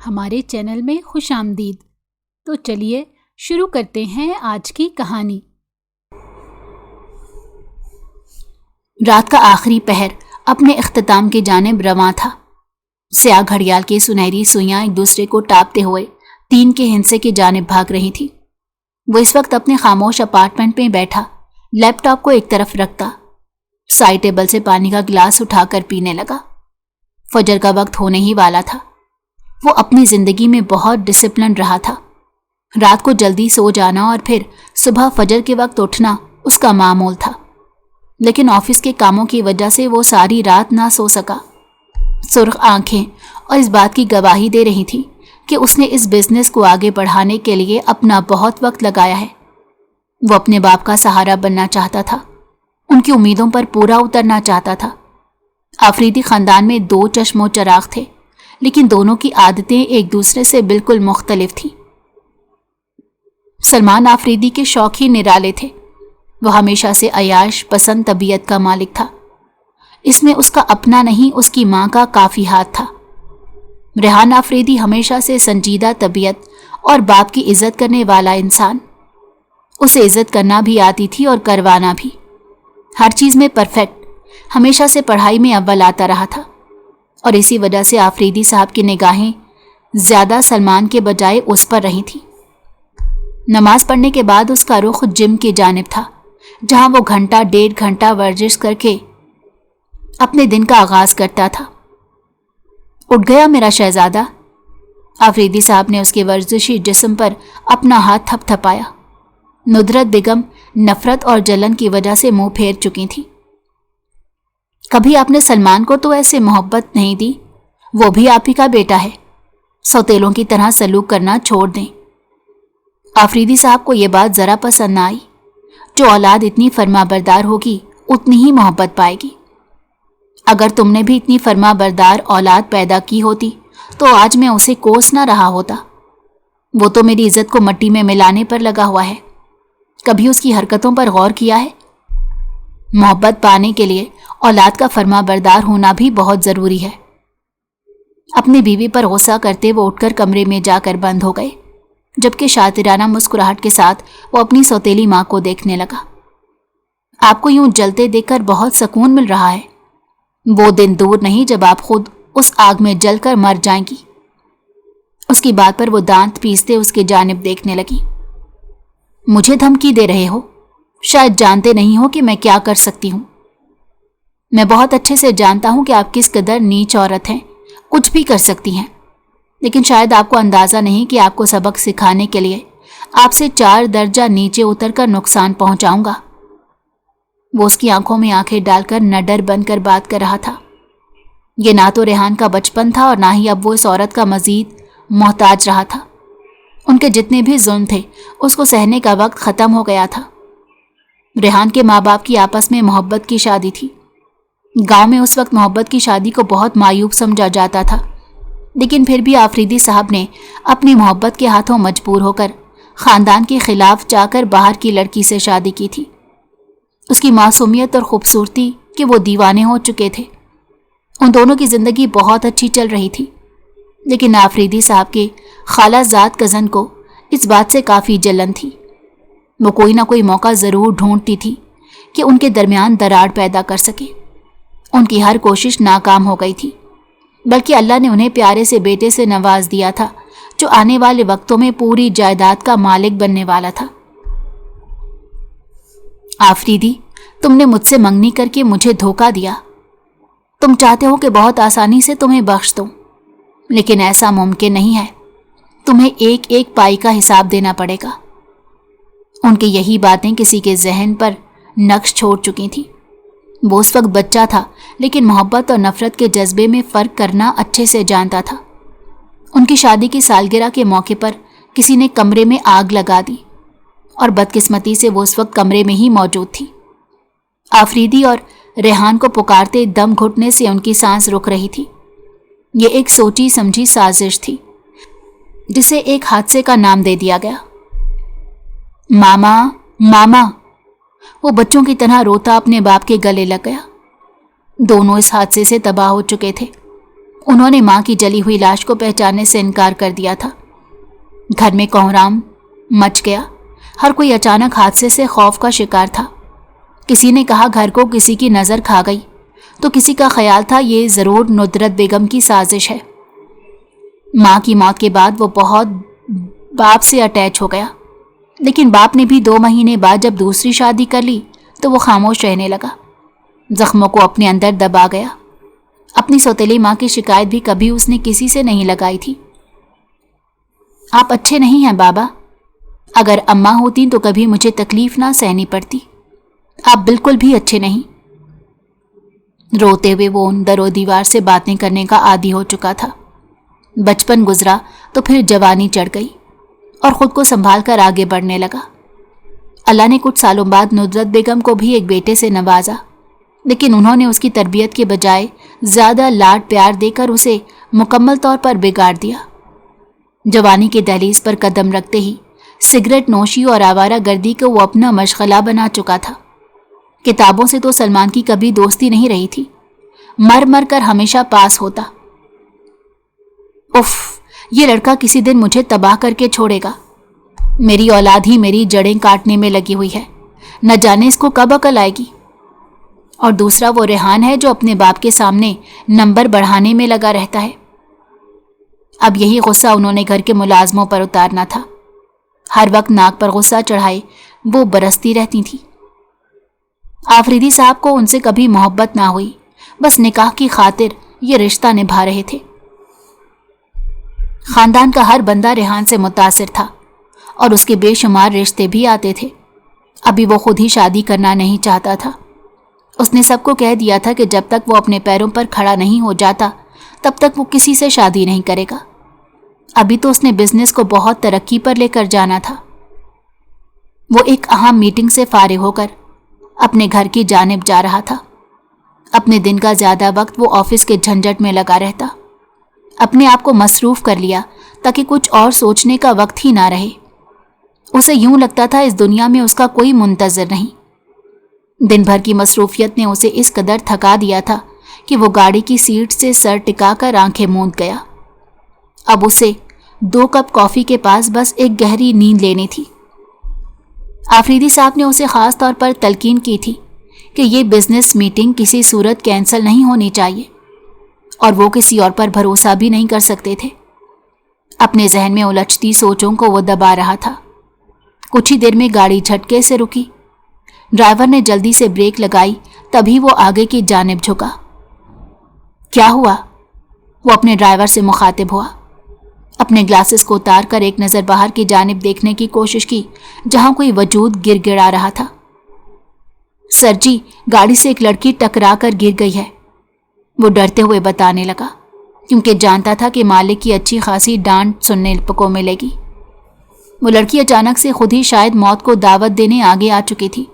ہمارے چینل میں خوش آمدید۔ تو چلیے شروع کرتے ہیں آج کی کہانی۔ رات کا آخری پہر اپنے اختتام کی جانب رواں تھا۔ سیاہ گھڑیال کی سنہری سوئیاں ایک دوسرے کو ٹاپتے ہوئے 3 کے ہندسے کی جانب بھاگ رہی تھی۔ وہ اس وقت اپنے خاموش اپارٹمنٹ میں بیٹھا لیپ ٹاپ کو ایک طرف رکھتا سائڈ ٹیبل سے پانی کا گلاس اٹھا کر پینے لگا۔ فجر کا وقت ہونے ہی والا تھا۔ وہ اپنی زندگی میں بہت ڈسپلن رہا تھا۔ رات کو جلدی سو جانا اور پھر صبح فجر کے وقت اٹھنا اس کا معمول تھا، لیکن آفس کے کاموں کی وجہ سے وہ ساری رات نہ سو سکا۔ سرخ آنکھیں اور اس بات کی گواہی دے رہی تھی کہ اس نے اس بزنس کو آگے بڑھانے کے لیے اپنا بہت وقت لگایا ہے۔ وہ اپنے باپ کا سہارا بننا چاہتا تھا، ان کی امیدوں پر پورا اترنا چاہتا تھا۔ آفریدی خاندان میں 2 چشم و چراغ تھے، لیکن دونوں کی عادتیں ایک دوسرے سے بالکل مختلف تھیں۔ سلمان آفریدی کے شوق ہی نرالے تھے۔ وہ ہمیشہ سے عیاش پسند طبیعت کا مالک تھا۔ اس میں اس کا اپنا نہیں، اس کی ماں کا کافی ہاتھ تھا۔ ریحان آفریدی ہمیشہ سے سنجیدہ طبیعت اور باپ کی عزت کرنے والا انسان۔ اسے عزت کرنا بھی آتی تھی اور کروانا بھی۔ ہر چیز میں پرفیکٹ، ہمیشہ سے پڑھائی میں اول آتا رہا تھا، اور اسی وجہ سے آفریدی صاحب کی نگاہیں زیادہ سلمان کے بجائے اس پر رہی تھی۔ نماز پڑھنے کے بعد اس کا رخ جم کی جانب تھا، جہاں وہ 1.5 گھنٹہ ورزش کر کے اپنے دن کا آغاز کرتا تھا۔ اٹھ گیا میرا شہزادہ؟ آفریدی صاحب نے اس کے ورزشی جسم پر اپنا ہاتھ تھپ تھپایا۔ ندرت بیگم نفرت اور جلن کی وجہ سے منہ پھیر چکی تھی۔ کبھی آپ نے سلمان کو تو ایسے محبت نہیں دی، وہ بھی آپ ہی کا بیٹا ہے، سوتیلوں کی طرح سلوک کرنا چھوڑ دیں۔ آفریدی صاحب کو یہ بات ذرا پسند نہ آئی۔ جو اولاد اتنی فرما بردار ہوگی اتنی ہی محبت پائے گی۔ اگر تم نے بھی اتنی فرما بردار اولاد پیدا کی ہوتی تو آج میں اسے کوس نہ رہا ہوتا۔ وہ تو میری عزت کو مٹی میں ملانے پر لگا ہوا ہے۔ کبھی اس کی حرکتوں پر غور کیا ہے؟ محبت پانے کے لیے اولاد کا فرما بردار ہونا بھی بہت ضروری ہے۔ اپنی بیوی پر غصہ کرتے وہ اٹھ کر کمرے میں جا کر بند ہو گئے، جبکہ شاطرانہ مسکراہٹ کے ساتھ وہ اپنی سوتیلی ماں کو دیکھنے لگا۔ آپ کو یوں جلتے دیکھ کر بہت سکون مل رہا ہے۔ وہ دن دور نہیں جب آپ خود اس آگ میں جل کر مر جائیں گی۔ اس کی بات پر وہ دانت پیستے اس کی جانب دیکھنے لگی۔ مجھے دھمکی دے رہے ہو؟ شاید جانتے نہیں ہو کہ میں کیا کر سکتی ہوں۔ میں بہت اچھے سے جانتا ہوں کہ آپ کس قدر نیچ عورت ہیں، کچھ بھی کر سکتی ہیں، لیکن شاید آپ کو اندازہ نہیں کہ آپ کو سبق سکھانے کے لیے آپ سے 4 درجہ نیچے اتر کر نقصان پہنچاؤں گا۔ وہ اس کی آنکھوں میں آنکھیں ڈال کر نڈر بن کر بات کر رہا تھا۔ یہ نہ تو ریحان کا بچپن تھا اور نہ ہی اب وہ اس عورت کا مزید محتاج رہا تھا۔ ان کے جتنے بھی ظلم تھے اس کو سہنے کا وقت ختم ہو گیا تھا۔ ریحان کے ماں باپ کی آپس میں محبت کی شادی تھی۔ گاؤں میں اس وقت محبت کی شادی کو بہت معیوب سمجھا جاتا تھا، لیکن پھر بھی آفریدی صاحب نے اپنی محبت کے ہاتھوں مجبور ہو کر خاندان کے خلاف جا کر باہر کی لڑکی سے شادی کی تھی۔ اس کی معصومیت اور خوبصورتی کہ وہ دیوانے ہو چکے تھے۔ ان دونوں کی زندگی بہت اچھی چل رہی تھی، لیکن آفریدی صاحب کے خالہ زاد کزن کو اس بات سے کافی جلن تھی۔ وہ کوئی نہ کوئی موقع ضرور ڈھونڈتی تھی کہ ان کے درمیان دراڑ پیدا کر سکے۔ ان کی ہر کوشش ناکام ہو گئی تھی، بلکہ اللہ نے انہیں پیارے سے بیٹے سے نواز دیا تھا جو آنے والے وقتوں میں پوری جائیداد کا مالک بننے والا تھا۔ آفریدی، تم نے مجھ سے منگنی کر کے مجھے دھوکہ دیا۔ تم چاہتے ہو کہ بہت آسانی سے تمہیں بخش دوں، لیکن ایسا ممکن نہیں ہے۔ تمہیں ایک ایک پائی کا حساب دینا پڑے گا۔ ان کی یہی باتیں کسی کے ذہن پر نقش چھوڑ چکی تھیں۔ وہ اس وقت بچہ تھا، لیکن محبت اور نفرت کے جذبے میں فرق کرنا اچھے سے جانتا تھا۔ ان کی شادی کی سالگرہ کے موقع پر کسی نے کمرے میں آگ لگا دی، اور بدقسمتی سے وہ اس وقت کمرے میں ہی موجود تھی۔ آفریدی اور ریحان کو پکارتے دم گھٹنے سے ان کی سانس رک رہی تھی۔ یہ ایک سوچی سمجھی سازش تھی جسے ایک حادثے کا نام دے دیا گیا۔ ماما ماما، وہ بچوں کی طرح روتا اپنے باپ کے گلے لگ گیا۔ دونوں اس حادثے سے تباہ ہو چکے تھے۔ उन्होंने माँ की जली हुई लाश को पहचानने से इनकार कर दिया था। घर में कोहराम मच गया। हर कोई अचानक हादसे से खौफ का शिकार था। किसी ने कहा घर को किसी की नज़र खा गई, तो किसी का ख्याल था ये ज़रूर नुदरत बेगम की साजिश है। माँ की मौत के बाद वो बहुत बाप से अटैच हो गया, लेकिन बाप ने भी 2 महीने बाद जब दूसरी शादी कर ली तो वो खामोश रहने लगा, जख्मों को अपने अंदर दबा गया। अपनी सौतेली माँ की शिकायत भी कभी उसने किसी से नहीं लगाई थी। आप अच्छे नहीं हैं बाबा, अगर अम्मा होती तो कभी मुझे तकलीफ ना सहनी पड़ती। आप बिल्कुल भी अच्छे नहीं। रोते हुए वो उन दरो दीवार से बातें करने का आदी हो चुका था। बचपन गुजरा तो फिर जवानी चढ़ गई और खुद को संभाल कर आगे बढ़ने लगा। अल्लाह ने कुछ सालों बाद नुदरत बेगम को भी एक बेटे से नवाजा, लेकिन उन्होंने उसकी तरबियत के बजाय ज़्यादा लाड प्यार देकर उसे मुकम्मल तौर पर बिगाड़ दिया। जवानी के दहलीज पर कदम रखते ही सिगरेट नोशी और आवारा गर्दी को वो अपना मशगला बना चुका था। किताबों से तो सलमान की कभी दोस्ती नहीं रही थी, मर मर कर हमेशा पास होता। उफ, ये लड़का किसी दिन मुझे तबाह करके छोड़ेगा। मेरी औलाद ही मेरी जड़ें काटने में लगी हुई है, न जाने इसको कब अकल आएगी। और दूसरा वो रेहान है जो अपने बाप के सामने नंबर बढ़ाने में लगा रहता है। अब यही गुस्सा उन्होंने घर के मुलाजमों पर उतारना था। हर वक्त नाक पर गुस्सा चढ़ाए वो बरसती रहती थी। आफरीदी साहब को उनसे कभी मोहब्बत ना हुई, बस निकाह की खातिर ये रिश्ता निभा रहे थे। खानदान का हर बंदा रेहान से मुतासिर था और उसके बेशुमार रिश्ते भी आते थे। अभी वो खुद ही शादी करना नहीं चाहता था। उसने सबको कह दिया था कि जब तक वो अपने पैरों पर खड़ा नहीं हो जाता तब तक वो किसी से शादी नहीं करेगा। अभी तो उसने बिजनेस को बहुत तरक्की पर लेकर जाना था। वो एक अहम मीटिंग से फारिग होकर अपने घर की जानिब जा रहा था। अपने दिन का ज़्यादा वक्त वो ऑफिस के झंझट में लगा रहता। अपने आप को मसरूफ़ कर लिया ताकि कुछ और सोचने का वक्त ही ना रहे। उसे यूं लगता था इस दुनिया में उसका कोई मुंतज़िर नहीं। दिन भर की मसरूफियत ने उसे इस कदर थका दिया था कि वो गाड़ी की सीट से सर टिकाकर आंखें मूंद गया। अब उसे 2 कप कॉफ़ी के पास बस एक गहरी नींद लेनी थी। आफरीदी साहब ने उसे ख़ास तौर पर तलकीन की थी कि ये बिजनेस मीटिंग किसी सूरत कैंसिल नहीं होनी चाहिए, और वो किसी और पर भरोसा भी नहीं कर सकते थे। अपने जहन में उलझती सोचों को वो दबा रहा था। कुछ ही देर में गाड़ी झटके से रुकी। ड्राइवर ने जल्दी से ब्रेक लगाई, तभी वो आगे की जानिब झुका। क्या हुआ? वो अपने ड्राइवर से मुखातिब हुआ। अपने ग्लासेस को उतार कर एक नज़र बाहर की जानिब देखने की कोशिश की जहां कोई वजूद गिड़गिड़ा रहा था। सर जी, गाड़ी से एक लड़की टकरा कर गिर गई है, वो डरते हुए बताने लगा, क्योंकि जानता था कि मालिक की अच्छी खासी डांट सुनने को मिलेगी। वो लड़की अचानक से खुद ही शायद मौत को दावत देने आगे आ चुकी थी।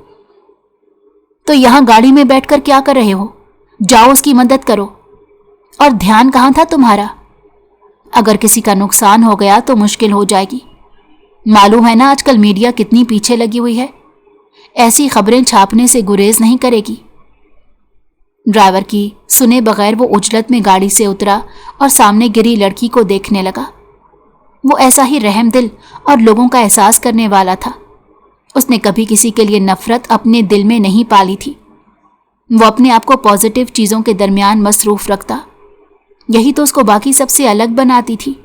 तो यहाँ गाड़ी में बैठकर क्या कर रहे हो? जाओ उसकी मदद करो। और ध्यान कहाँ था तुम्हारा? अगर किसी का नुकसान हो गया तो मुश्किल हो जाएगी। मालूम है ना आजकल मीडिया कितनी पीछे लगी हुई है, ऐसी खबरें छापने से गुरेज नहीं करेगी। ड्राइवर की सुने बगैर वो उजलत में गाड़ी से उतरा और सामने गिरी लड़की को देखने लगा। वो ऐसा ही रहमदिल और लोगों का एहसास करने वाला था। उसने कभी किसी के लिए नफरत अपने दिल में नहीं पाली थी। वो अपने आप को पॉजिटिव चीज़ों के दरमियान मसरूफ़ रखता, यही तो उसको बाकी सबसे अलग बनाती थी।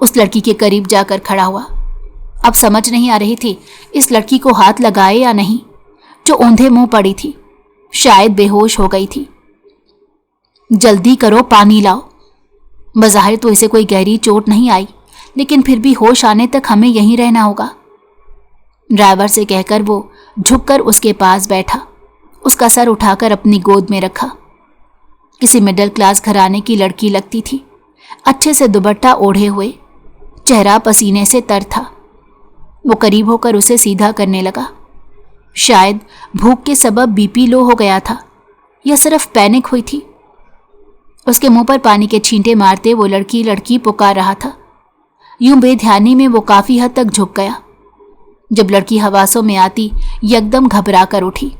उस लड़की के करीब जाकर खड़ा हुआ। अब समझ नहीं आ रही थी इस लड़की को हाथ लगाए या नहीं, जो औंधे मुंह पड़ी थी, शायद बेहोश हो गई थी। जल्दी करो, पानी लाओ। बज़ाहिर तो इसे कोई गहरी चोट नहीं आई, लेकिन फिर भी होश आने तक हमें यहीं रहना होगा। ड्राइवर से कहकर वो झुककर उसके पास बैठा, उसका सर उठाकर अपनी गोद में रखा। किसी मिडिल क्लास घराने की लड़की लगती थी, अच्छे से दुपट्टा ओढ़े हुए, चेहरा पसीने से तर था। वो करीब होकर उसे सीधा करने लगा। शायद भूख के सबब बीपी लो हो गया था या सिर्फ पैनिक हुई थी। उसके मुंह पर पानी के छींटे मारते वो लड़की लड़की पुकार रहा था। यूं बेध्यानी में वो काफ़ी हद तक झुक गया। जब लड़की हवासों में आती यकदम घबरा कर उठी।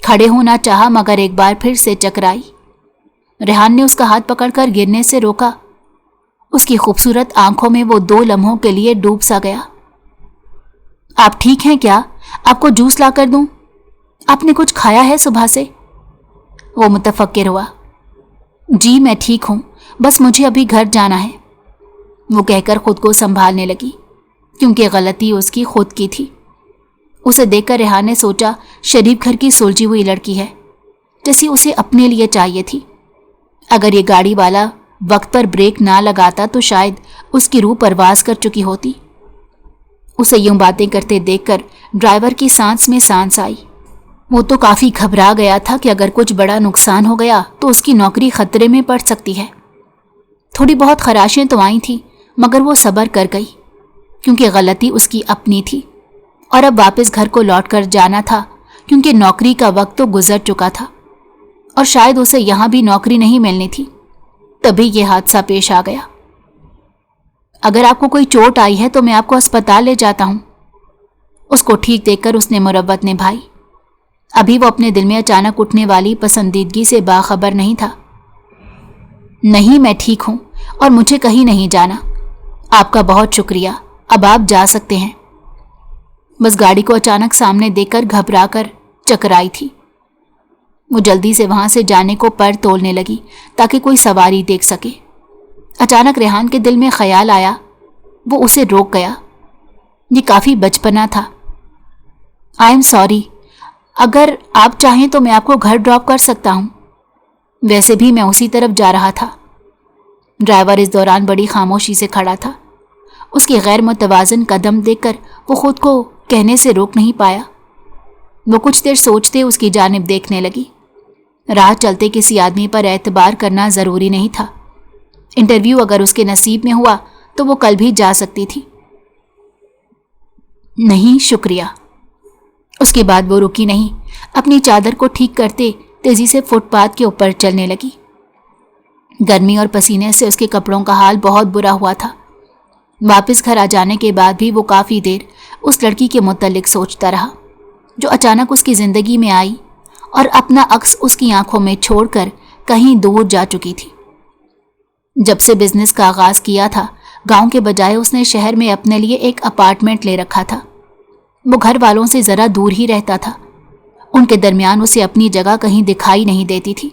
खड़े होना चाहा मगर एक बार फिर से चकराई। रेहान ने उसका हाथ पकड़कर गिरने से रोका। उसकी खूबसूरत आंखों में वो 2 लम्हों के लिए डूब सा गया। आप ठीक हैं क्या? आपको जूस ला कर दूं? आपने कुछ खाया है सुबह से? वो मुतफक्किर हुआ। जी मैं ठीक हूं, बस मुझे अभी घर जाना है, वो कहकर खुद को संभालने लगी, क्योंकि गलती उसकी खुद की थी। उसे देखकर रेहान ने सोचा, शरीफ घर की सुलझी हुई लड़की है, जैसी उसे अपने लिए चाहिए थी। अगर ये गाड़ी वाला वक्त पर ब्रेक ना लगाता तो शायद उसकी रूह परवास कर चुकी होती। उसे यूं बातें करते देखकर ड्राइवर की सांस में सांस आई। वो तो काफी घबरा गया था कि अगर कुछ बड़ा नुकसान हो गया तो उसकी नौकरी खतरे में पड़ सकती है। थोड़ी बहुत खराशें तो आई थी, मगर वो सब्र कर गई, क्योंकि गलती उसकी अपनी थी और अब वापस घर को लौट कर जाना था, क्योंकि नौकरी का वक्त तो गुजर चुका था और शायद उसे यहां भी नौकरी नहीं मिलनी थी। तभी ये हादसा पेश आ गया। अगर आपको कोई चोट आई है तो मैं आपको अस्पताल ले जाता हूं। उसको ठीक देखकर उसने मुरव्वत निभाई। अभी वो अपने दिल में अचानक उठने वाली पसंदीदगी से बाखबर नहीं था। नहीं, मैं ठीक हूं और मुझे कहीं नहीं जाना। आपका बहुत शुक्रिया, अब आप जा सकते हैं। बस गाड़ी को अचानक सामने देखकर घबराकर चकराई थी। वो जल्दी से वहां से जाने को पर तोलने लगी ताकि कोई सवारी देख सके। अचानक रेहान के दिल में ख्याल आया, वो उसे रोक गया। ये काफी बचपना था। आई एम सॉरी, अगर आप चाहें तो मैं आपको घर ड्रॉप कर सकता हूं। वैसे भी मैं उसी तरफ जा रहा था। ड्राइवर इस दौरान बड़ी खामोशी से खड़ा था। उसकी गैर मुतवाजन कदम देखकर वो खुद को कहने से रोक नहीं पाया। वो कुछ देर सोचते उसकी जानिब देखने लगी। राह चलते किसी आदमी पर एतबार करना जरूरी नहीं था। इंटरव्यू अगर उसके नसीब में हुआ तो वो कल भी जा सकती थी। नहीं शुक्रिया। उसके बाद वो रुकी नहीं, अपनी चादर को ठीक करते तेजी से फुटपाथ के ऊपर चलने लगी। गर्मी और पसीने से उसके कपड़ों का हाल बहुत बुरा हुआ था। वापस घर आ जाने के बाद भी वो काफ़ी देर उस लड़की के मुतल्लिक सोचता रहा, जो अचानक उसकी ज़िंदगी में आई और अपना अक्स उसकी आंखों में छोड़कर कहीं दूर जा चुकी थी। जब से बिजनेस का आगाज़ किया था, गांव के बजाय उसने शहर में अपने लिए एक अपार्टमेंट ले रखा था। वो घर वालों से ज़रा दूर ही रहता था। उनके दरमियान उसे अपनी जगह कहीं दिखाई नहीं देती थी।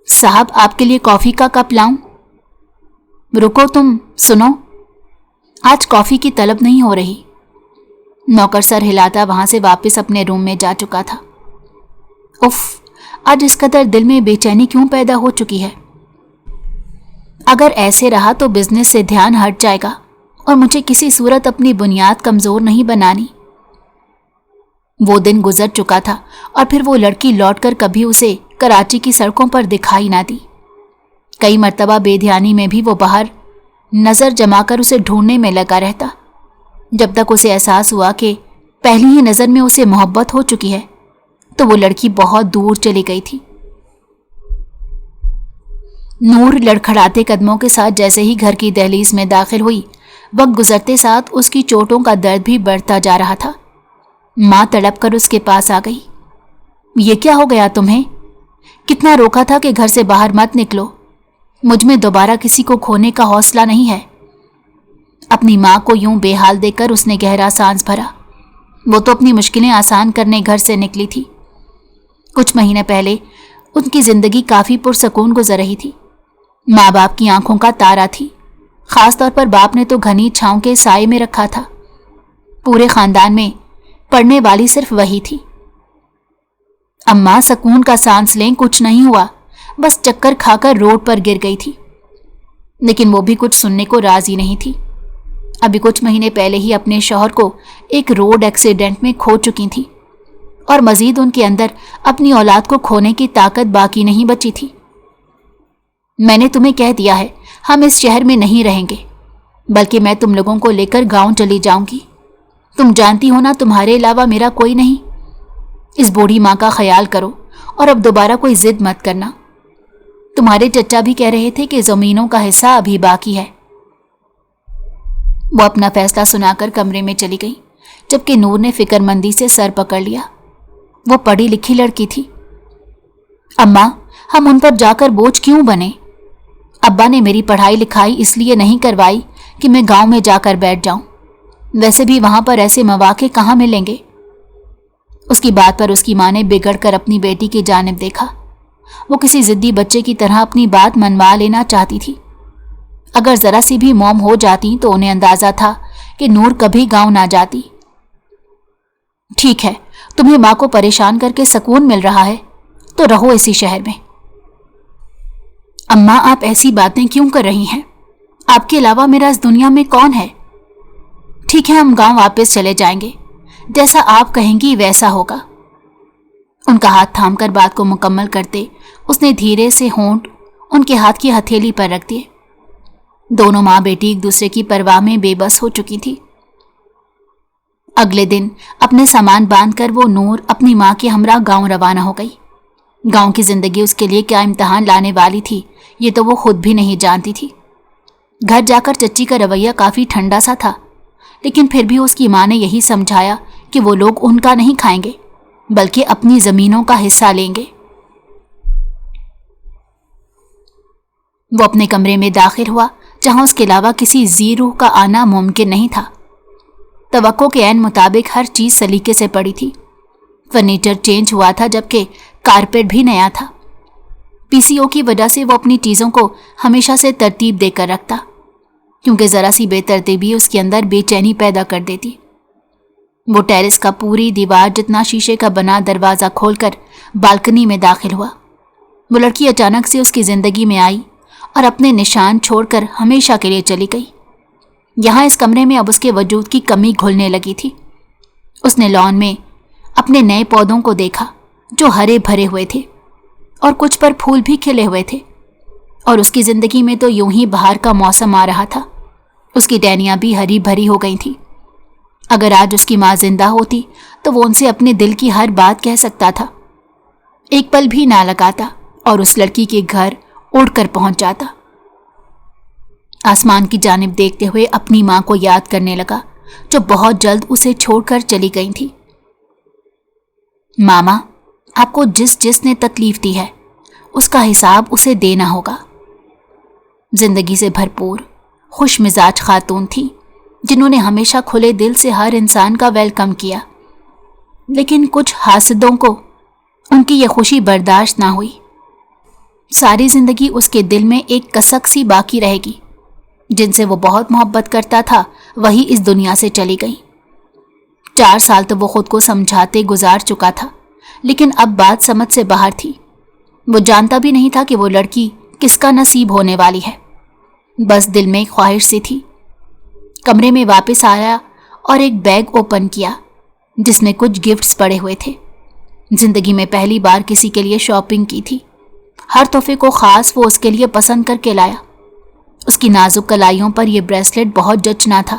साहब, आपके लिए कॉफ़ी का कप लाऊं? रुको, तुम सुनो, आज कॉफ़ी की तलब नहीं हो रही। नौकर सर हिलाता वहां से वापस अपने रूम में जा चुका था। उफ, आज इस कदर दिल में बेचैनी क्यों पैदा हो चुकी है? अगर ऐसे रहा तो बिजनेस से ध्यान हट जाएगा और मुझे किसी सूरत अपनी बुनियाद कमज़ोर नहीं बनानी। वो दिन गुजर चुका था और फिर वो लड़की लौटकर कभी उसे कराची की सड़कों पर दिखाई ना दी। कई मर्तबा बेध्यानी में भी वो बाहर नज़र जमाकर उसे ढूंढने में लगा रहता, जब तक उसे एहसास हुआ कि पहली ही नज़र में उसे मोहब्बत हो चुकी है तो वो लड़की बहुत दूर चली गई थी। नूर लड़खड़ाते कदमों के साथ जैसे ही घर की दहलीज में दाखिल हुई, वक्त गुजरते साथ उसकी चोटों का दर्द भी बढ़ता जा रहा था। माँ तड़प कर उसके पास आ गई। ये क्या हो गया तुम्हें? कितना रोका था कि घर से बाहर मत निकलो। मुझ में दोबारा किसी को खोने का हौसला नहीं है। अपनी माँ को यूं बेहाल देखकर उसने गहरा सांस भरा। वो तो अपनी मुश्किलें आसान करने घर से निकली थी। कुछ महीने पहले उनकी जिंदगी काफ़ी पुरसकून गुजर रही थी। माँ बाप की आंखों का तारा थी। खास तौर पर बाप ने तो घनी छांव के साए में रखा था। पूरे खानदान में पढ़ने वाली सिर्फ वही थी। अम्मा सुकून का सांस लें, कुछ नहीं हुआ, बस चक्कर खाकर रोड पर गिर गई थी। लेकिन वो भी कुछ सुनने को राजी नहीं थी। अभी कुछ महीने पहले ही अपने शौहर को एक रोड एक्सीडेंट में खो चुकी थी और मजीद उनके अंदर अपनी औलाद को खोने की ताकत बाकी नहीं बची थी। मैंने तुम्हें कह दिया है, हम इस शहर में नहीं रहेंगे, बल्कि मैं तुम लोगों को लेकर गांव चली जाऊंगी। तुम जानती हो ना, तुम्हारे अलावा मेरा कोई नहीं। इस बूढ़ी माँ का ख्याल करो और अब दोबारा कोई जिद मत करना। तुम्हारे चचा भी कह रहे थे कि जमीनों का हिस्सा अभी बाकी है। वो अपना फैसला सुनाकर कमरे में चली गई, जबकि नूर ने फिक्रमंदी से सर पकड़ लिया। वो पढ़ी लिखी लड़की थी। अम्मा, हम उन पर जाकर बोझ क्यों बने? अब्बा ने मेरी पढ़ाई लिखाई इसलिए नहीं करवाई कि मैं गांव में जाकर बैठ जाऊं। वैसे भी वहां पर ऐसे मौके कहाँ मिलेंगे? उसकी बात पर उसकी माँ ने बिगड़ कर अपनी बेटी की जानिब देखा। वो किसी जिद्दी बच्चे की तरह अपनी बात मनवा लेना चाहती थी। अगर जरा सी भी मौम हो जाती तो उन्हें अंदाजा था कि नूर कभी गांव ना जाती। ठीक है, तुम्हें माँ को परेशान करके सुकून मिल रहा है तो रहो इसी शहर में। अम्मा, आप ऐसी बातें क्यों कर रही हैं? आपके अलावा मेरा इस दुनिया में कौन है? ठीक है, हम गांव वापस चले जाएंगे, जैसा आप कहेंगी वैसा होगा। उनका हाथ थामकर बात को मुकम्मल करते उसने धीरे से होंठ उनके हाथ की हथेली पर रख दिए। दोनों माँ बेटी एक दूसरे की परवाह में बेबस हो चुकी थी। अगले दिन अपने सामान बांधकर वो नूर अपनी माँ के हमरा गांव रवाना हो गई। गांव की जिंदगी उसके लिए क्या इम्तिहान लाने वाली थी ये तो वो खुद भी नहीं जानती थी। घर जाकर चच्ची का रवैया काफी ठंडा सा था, लेकिन फिर भी उसकी माँ ने यही समझाया कि वो लोग उनका नहीं खाएंगे बल्कि अपनी जमीनों का हिस्सा लेंगे। वो अपने कमरे में दाखिल हुआ जहां उसके अलावा किसी जी रूह का आना मुमकिन नहीं था। तवक्को के ऐन मुताबिक हर चीज सलीके से पड़ी थी। फर्नीचर चेंज हुआ था जबकि कारपेट भी नया था। पीसीओ की वजह से वो अपनी चीजों को हमेशा से तरतीब देकर रखता, क्योंकि जरा सी बेतरतीबी उसके अंदर बेचैनी पैदा कर देती। वो टेरेस का पूरी दीवार जितना शीशे का बना दरवाजा खोलकर बालकनी में दाखिल हुआ। वो लड़की अचानक से उसकी जिंदगी में आई और अपने निशान छोड़कर हमेशा के लिए चली गई। यहाँ इस कमरे में अब उसके वजूद की कमी घुलने लगी थी। उसने लॉन में अपने नए पौधों को देखा जो हरे भरे हुए थे और कुछ पर फूल भी खिले हुए थे, और उसकी जिंदगी में तो यूं ही बहार का मौसम आ रहा था। उसकी टहनियां भी हरी भरी हो गई थी। अगर आज उसकी माँ जिंदा होती तो वो उनसे अपने दिल की हर बात कह सकता था। एक पल भी ना लगाता और उस लड़की के घर उड़कर पहुंच जाता। आसमान की जानिब देखते हुए अपनी माँ को याद करने लगा जो बहुत जल्द उसे छोड़कर चली गई थी। मामा, आपको जिसने तकलीफ दी है उसका हिसाब उसे देना होगा। जिंदगी से भरपूर खुश मिजाज खातून थी जिन्होंने हमेशा खुले दिल से हर इंसान का वेलकम किया, लेकिन कुछ हासिदों को उनकी यह खुशी बर्दाश्त ना हुई। सारी जिंदगी उसके दिल में एक कसक सी बाकी रहेगी। जिनसे वो बहुत मोहब्बत करता था वही इस दुनिया से चली गई। 4 साल तो वो खुद को समझाते गुजार चुका था, लेकिन अब बात समझ से बाहर थी। वो जानता भी नहीं था कि वो लड़की किसका नसीब होने वाली है। बस दिल में एक ख्वाहिश सी थी। कमरे में वापस आया और एक बैग ओपन किया जिसमें कुछ गिफ्ट्स पड़े हुए थे। जिंदगी में पहली बार किसी के लिए शॉपिंग की थी। हर तोहफे को खास वो उसके लिए पसंद करके लाया। उसकी नाजुक कलाइयों पर यह ब्रेसलेट बहुत जचना था।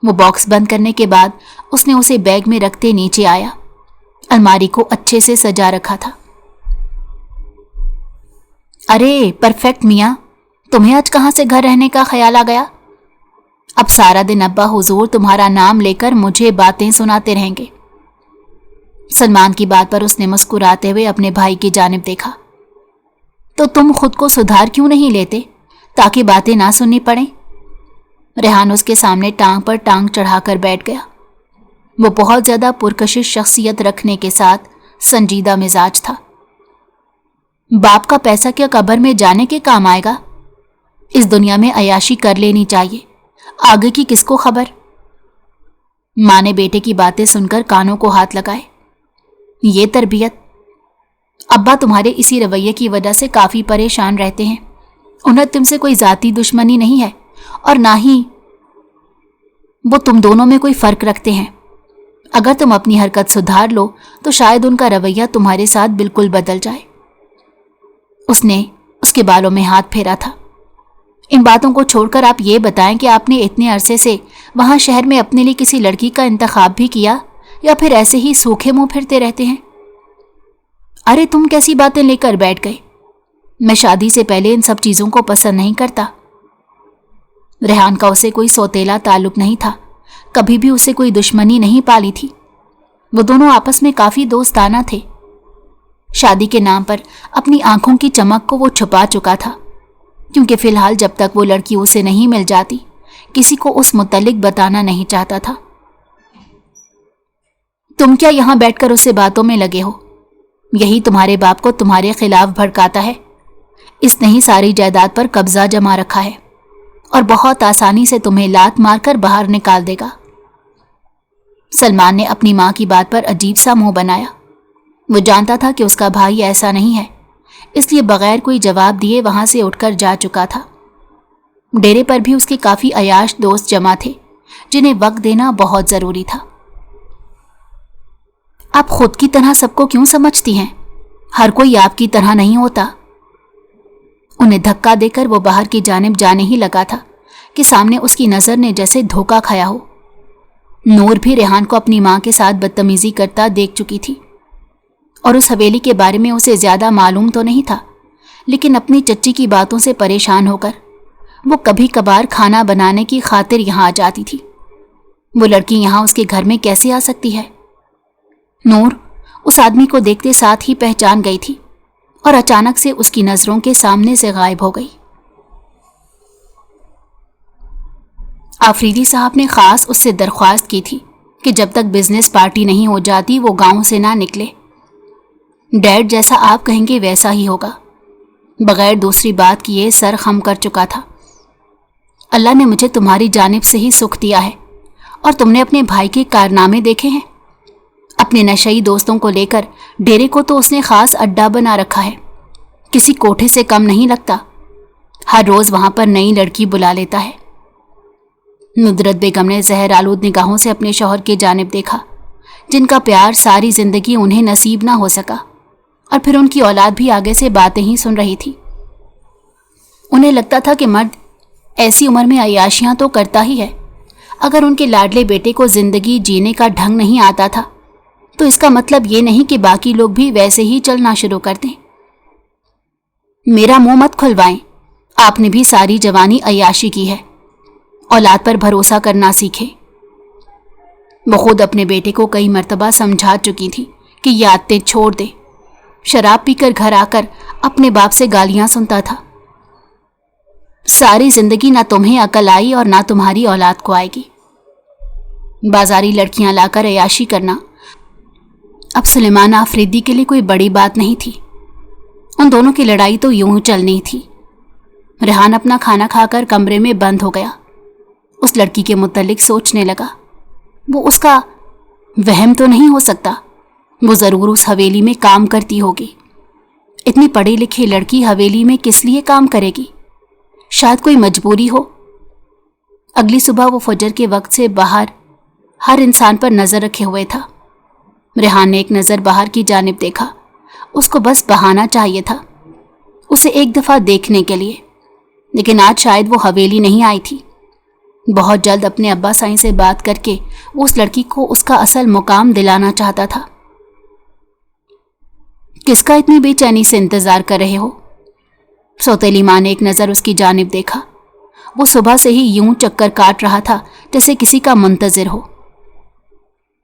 वो बॉक्स बंद करने के बाद उसने उसे बैग में रखते नीचे आया। अलमारी को अच्छे से सजा रखा था। अरे परफेक्ट मियाँ, तुम्हें आज कहाँ से घर रहने का ख्याल आ गया? अब सारा दिन अब्बा हुजूर तुम्हारा नाम लेकर मुझे बातें सुनाते रहेंगे। सलमान की बात पर उसने मुस्कुराते हुए अपने भाई की जानिब देखा। तो तुम खुद को सुधार क्यों नहीं लेते ताकि बातें ना सुननी पड़े? रेहान उसके सामने टांग पर टांग चढ़ाकर बैठ गया। वो बहुत ज्यादा पुरकशिश शख्सियत रखने के साथ संजीदा मिजाज था। बाप का पैसा क्या कब्र में जाने के काम आएगा? इस दुनिया में अयाशी कर लेनी चाहिए, आगे की किसको खबर। माँ ने बेटे की बातें सुनकर कानों को हाथ लगाए। ये तरबियत? अब्बा तुम्हारे इसी रवैये की वजह से काफी परेशान रहते हैं। उन्हें तुमसे कोई जाती दुश्मनी नहीं है और ना ही वो तुम दोनों में कोई फर्क रखते हैं। अगर तुम अपनी हरकत सुधार लो तो शायद उनका रवैया तुम्हारे साथ बिल्कुल बदल जाए। उसने उसके बालों में हाथ फेरा था। इन बातों को छोड़कर आप ये बताएं कि आपने इतने अरसे से वहां शहर में अपने लिए किसी लड़की का इंतखाब भी किया या फिर ऐसे ही सूखे मुंह फिरते रहते हैं? अरे तुम कैसी बातें लेकर बैठ गए? मैं शादी से पहले इन सब चीजों को पसंद नहीं करता। रेहान का उसे कोई सौतेला ताल्लुक नहीं था, कभी भी उसे कोई दुश्मनी नहीं पाली थी। वो दोनों आपस में काफी दोस्ताना थे। शादी के नाम पर अपनी आंखों की चमक को वो छुपा चुका था, क्योंकि फिलहाल जब तक वो लड़की उसे नहीं मिल जाती किसी को उस मुतल्लिक बताना नहीं चाहता था। तुम क्या यहां बैठकर उससे बातों में लगे हो? यही तुम्हारे बाप को तुम्हारे खिलाफ भड़काता है। इसने ही सारी जायदाद पर कब्जा जमा रखा है और बहुत आसानी से तुम्हें लात मारकर बाहर निकाल देगा। सलमान ने अपनी मां की बात पर अजीब सा मुंह बनाया। वो जानता था कि उसका भाई ऐसा नहीं है, इसलिए बगैर कोई जवाब दिए वहां से उठकर जा चुका था। डेरे पर भी उसके काफी अयाश दोस्त जमा थे जिन्हें वक्त देना बहुत जरूरी था। आप खुद की तरह सबको क्यों समझती हैं? हर कोई आपकी तरह नहीं होता। उन्हें धक्का देकर वो बाहर की जानिब जाने ही लगा था कि सामने उसकी नजर ने जैसे धोखा खाया हो। नूर भी रेहान को अपनी मां के साथ बदतमीजी करता देख चुकी थी और उस हवेली के बारे में उसे ज्यादा मालूम तो नहीं था, लेकिन अपनी चच्ची की बातों से परेशान होकर वो कभी कभार खाना बनाने की खातिर यहां आ जाती थी। वो लड़की यहां उसके घर में कैसे आ सकती है? नूर उस आदमी को देखते साथ ही पहचान गई थी और अचानक से उसकी नजरों के सामने से गायब हो गई। आफरीदी साहब ने खास उससे दरख्वास्त की थी कि जब तक बिजनेस पार्टी नहीं हो जाती वो गांव से ना निकले। डैड जैसा आप कहेंगे वैसा ही होगा। बगैर दूसरी बात किए सर खम कर चुका था। अल्लाह ने मुझे तुम्हारी जानिब से ही सुख दिया है और तुमने अपने भाई के कारनामे देखे हैं। अपने नशई दोस्तों को लेकर डेरे को तो उसने खास अड्डा बना रखा है, किसी कोठे से कम नहीं लगता। हर रोज वहां पर नई लड़की बुला लेता है। नुदरत बेगम ने जहर आलूद निगाहों से अपने शौहर की जानिब देखा, जिनका प्यार सारी जिंदगी उन्हें नसीब ना हो सका, और फिर उनकी औलाद भी आगे से बातें ही सुन रही थी। उन्हें लगता था कि मर्द ऐसी उम्र में अय्याशियां तो करता ही है। अगर उनके लाडले बेटे को जिंदगी जीने का ढंग नहीं आता था तो इसका मतलब ये नहीं कि बाकी लोग भी वैसे ही चलना शुरू कर दें। मेरा मुंह मत खुलवाएं, आपने भी सारी जवानी अय्याशी की है। औलाद पर भरोसा करना सीखे। वो खुद अपने बेटे को कई मर्तबा समझा चुकी थी कि ये आदतें छोड़ दे। शराब पीकर घर आकर अपने बाप से गालियां सुनता था। सारी जिंदगी ना तुम्हें अकल आई और ना तुम्हारी औलाद को आएगी। बाजारी लड़कियां लाकर अयाशी करना अब सुलेमान आफरीदी के लिए कोई बड़ी बात नहीं थी। उन दोनों की लड़ाई तो यूं ही चलनी थी। रेहान अपना खाना खाकर कमरे में बंद हो गया। उस लड़की के मुतल्लिक सोचने लगा। वो उसका वहम तो नहीं हो सकता। वो जरूर उस हवेली में काम करती होगी। इतनी पढ़ी लिखी लड़की हवेली में किस लिए काम करेगी? शायद कोई मजबूरी हो। अगली सुबह वो फजर के वक्त से बाहर हर इंसान पर नजर रखे हुए था। रेहान ने एक नजर बाहर की जानिब देखा। उसको बस बहाना चाहिए था उसे एक दफा देखने के लिए, लेकिन आज शायद वो हवेली नहीं आई थी। बहुत जल्द अपने अब्बा साईं से बात करके वो उस लड़की को उसका असल मुकाम दिलाना चाहता था। किसका इतनी बेचैनी से इंतजार कर रहे हो? सौतेली मां ने एक नजर उसकी जानिब देखा। वो सुबह से ही यूं चक्कर काट रहा था जैसे किसी का मुंतजिर हो।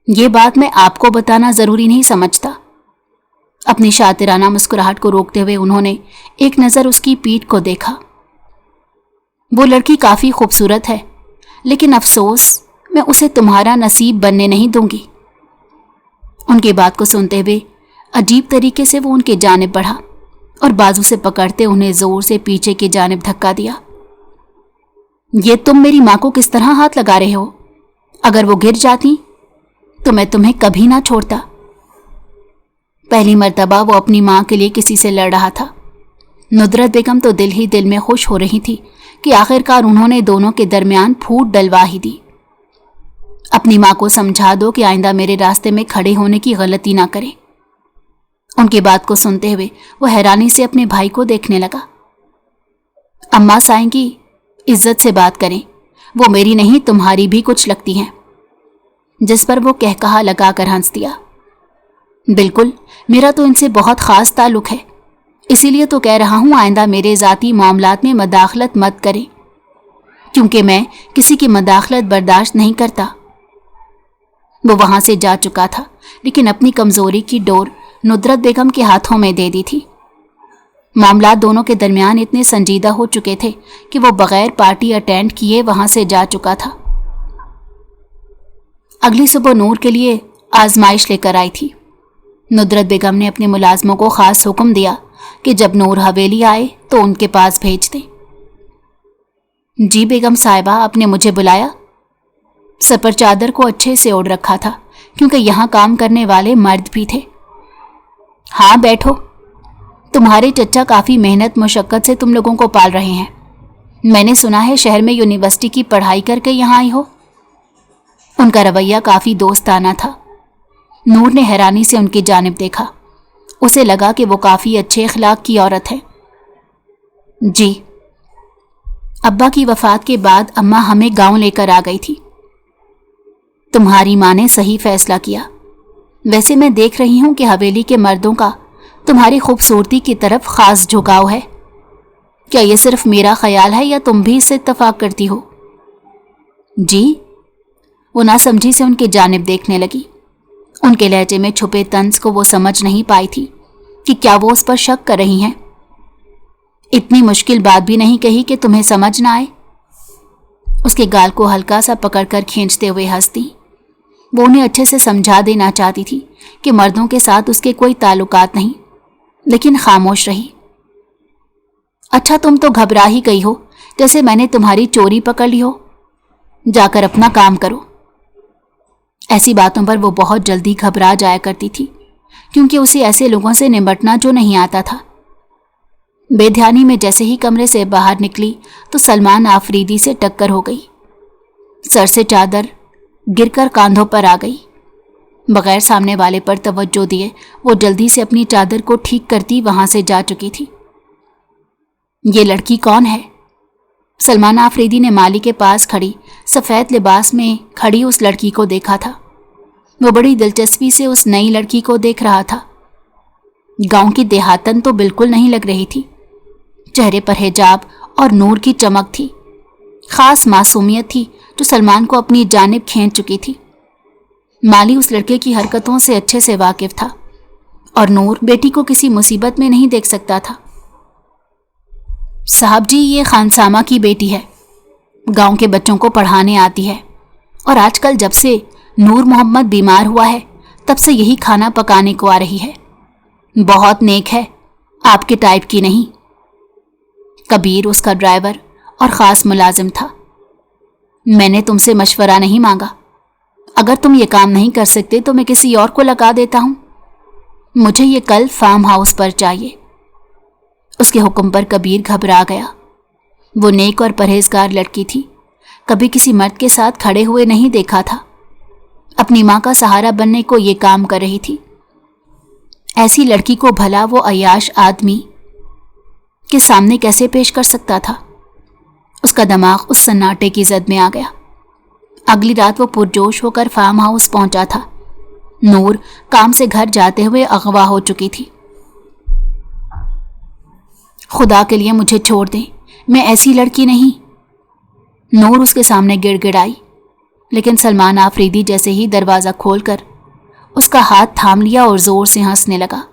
ये बात मैं आपको बताना जरूरी नहीं समझता। अपनी शातिराना मुस्कुराहट को रोकते हुए उन्होंने एक नजर उसकी पीठ को देखा। वो लड़की काफी खूबसूरत है, लेकिन अफसोस मैं उसे तुम्हारा नसीब बनने नहीं दूंगी। उनकी बात को सुनते हुए अजीब तरीके से वो उनके जानिब बढ़ा और बाजू से पकड़ते उन्हें जोर से पीछे की जानिब धक्का दिया। ये तुम मेरी मां को किस तरह हाथ लगा रहे हो? अगर वो गिर जाती तो मैं तुम्हें कभी ना छोड़ता। पहली मर्तबा वो अपनी मां के लिए किसी से लड़ रहा था। नुदरत बेगम तो दिल ही दिल में खुश हो रही थी कि आखिरकार उन्होंने दोनों के दरमियान फूट डलवा ही दी। अपनी मां को समझा दो कि आइंदा मेरे रास्ते में खड़े होने की गलती ना करे। उनकी बात को सुनते हुए वो हैरानी से अपने भाई को देखने लगा। अम्मा साईं की इज्जत से बात करें, वो मेरी नहीं तुम्हारी भी कुछ लगती हैं। जिस पर वो कहकहा लगाकर हंस दिया। बिल्कुल, मेरा तो इनसे बहुत खास ताल्लुक है, इसीलिए तो कह रहा हूं आइंदा मेरे ज़ाती मामलात में मदाखलत मत करें, क्योंकि मैं किसी की मदाखलत बर्दाश्त नहीं करता। वो वहां से जा चुका था, लेकिन अपनी कमजोरी की डोर नुदरत बेगम के हाथों में दे दी थी। मामला दोनों के दरमियान इतने संजीदा हो चुके थे कि वो बगैर पार्टी अटेंड किए वहां से जा चुका था। अगली सुबह नूर के लिए आजमाइश लेकर आई थी। नुदरत बेगम ने अपने मुलाजमों को खास हुक्म दिया कि जब नूर हवेली आए तो उनके पास भेज दें। जी बेगम साहिबा, आपने मुझे बुलाया? सर पर चादर को अच्छे से ओढ़ रखा था क्योंकि यहाँ काम करने वाले मर्द भी थे। हाँ बैठो। तुम्हारे चचा काफ़ी मेहनत मुशक्क़त से तुम लोगों को पाल रहे हैं। मैंने सुना है शहर में यूनिवर्सिटी की पढ़ाई करके यहाँ आई हो। उनका रवैया काफ़ी दोस्ताना था। नूर ने हैरानी से उनकी जानिब देखा। उसे लगा कि वो काफ़ी अच्छे अखलाक की औरत है। जी, अब्बा की वफ़ात के बाद अम्मा हमें गांव लेकर आ गई थी। तुम्हारी माँ ने सही फैसला किया। वैसे मैं देख रही हूँ कि हवेली के मर्दों का तुम्हारी खूबसूरती की तरफ ख़ास झुकाव है। क्या ये सिर्फ मेरा ख्याल है या तुम भी इससे इत्तफाक करती हो? जी, वो नासमझी से उनकी जानिब देखने लगी। उनके लहजे में छुपे तंज को वो समझ नहीं पाई थी कि क्या वो उस पर शक कर रही हैं। इतनी मुश्किल बात भी नहीं कही कि तुम्हें समझ ना आए। उसके गाल को हल्का सा पकड़कर खींचते हुए हंस दी। वो उन्हें अच्छे से समझा देना चाहती थी कि मर्दों के साथ उसके कोई ताल्लुकात नहीं, लेकिन खामोश रही। अच्छा, तुम तो घबरा ही गई हो, जैसे मैंने तुम्हारी चोरी पकड़ ली हो। जाकर अपना काम करो। ऐसी बातों पर वो बहुत जल्दी घबरा जाया करती थी क्योंकि उसे ऐसे लोगों से निपटना जो नहीं आता था। बेध्यानी में जैसे ही कमरे से बाहर निकली तो सलमान आफरीदी से टक्कर हो गई। सर से चादर गिरकर कांधों पर आ गई। बगैर सामने वाले पर तवज्जो दिए वो जल्दी से अपनी चादर को ठीक करती वहां से जा चुकी थी। ये लड़की कौन है? सलमान आफरीदी ने माली के पास खड़ी सफ़ेद लिबास में खड़ी उस लड़की को देखा था। वो बड़ी दिलचस्पी से उस नई लड़की को देख रहा था। गांव की देहातन तो बिल्कुल नहीं लग रही थी। चेहरे पर हिजाब और नूर की चमक थी। खास मासूमियत थी जो सलमान को अपनी जानिब खींच चुकी थी। माली उस लड़के की हरकतों से अच्छे से वाकिफ था और नूर बेटी को किसी मुसीबत में नहीं देख सकता था। साहब जी, ये खानसामा की बेटी है। गांव के बच्चों को पढ़ाने आती है और आजकल जब से नूर मोहम्मद बीमार हुआ है तब से यही खाना पकाने को आ रही है। बहुत नेक है, आपके टाइप की नहीं। कबीर उसका ड्राइवर और ख़ास मुलाजिम था। मैंने तुमसे मशवरा नहीं मांगा। अगर तुम ये काम नहीं कर सकते तो मैं किसी और को लगा देता हूँ। मुझे ये कल फार्म हाउस पर चाहिए। उसके हुक्म पर कबीर घबरा गया। वो नेक और परहेजगार लड़की थी। कभी किसी मर्द के साथ खड़े हुए नहीं देखा था। अपनी माँ का सहारा बनने को ये काम कर रही थी। ऐसी लड़की को भला वो अय्याश आदमी के सामने कैसे पेश कर सकता था? उसका दिमाग उस सन्नाटे की जद में आ गया। अगली रात वो पुरजोश होकर फार्म हाउस पहुंचा था। नूर काम से घर जाते हुए अगवा हो चुकी थी। खुदा के लिए मुझे छोड़ दें, मैं ऐसी लड़की नहीं। नूर उसके सामने गिड़गिड़ाई, लेकिन सलमान आफरीदी जैसे ही दरवाज़ा खोलकर उसका हाथ थाम लिया और ज़ोर से हंसने लगा।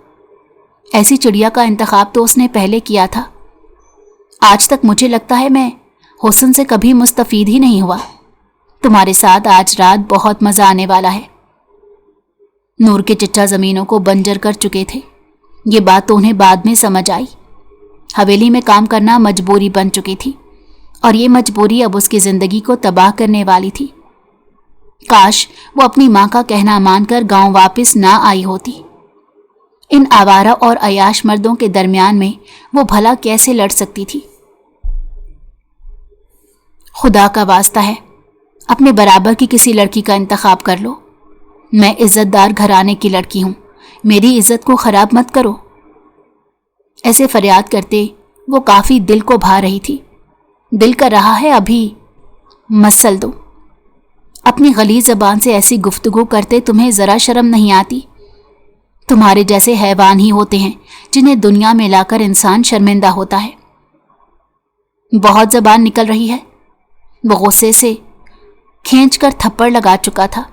ऐसी चिड़िया का इंतखाब तो उसने पहले किया था। आज तक मुझे लगता है मैं हुस्न से कभी मुस्तफ़ीद ही नहीं हुआ। तुम्हारे साथ आज रात बहुत मज़ा आने वाला है। नूर के चचा ज़मीनों को बंजर कर चुके थे। ये बात तो उन्हें बाद में समझ आई। हवेली में काम करना मजबूरी बन चुकी थी और ये मजबूरी अब उसकी ज़िंदगी को तबाह करने वाली थी। काश वो अपनी माँ का कहना मानकर गांव वापस ना आई होती। इन आवारा और अयाश मर्दों के दरमियान में वो भला कैसे लड़ सकती थी? खुदा का वास्ता है, अपने बराबर की किसी लड़की का इंतखाब कर लो। मैं इज्जतदार घराने की लड़की हूँ, मेरी इज्जत को ख़राब मत करो। ऐसे फरियाद करते वो काफ़ी दिल को भा रही थी। दिल कर रहा है अभी मसल दो। अपनी गलीज़ ज़बान से ऐसी गुफ्तगू करते तुम्हें ज़रा शर्म नहीं आती? तुम्हारे जैसे हैवान ही होते हैं जिन्हें दुनिया में लाकर इंसान शर्मिंदा होता है। बहुत ज़बान निकल रही है। वो गुस्से से खींचकर थप्पड़ लगा चुका था।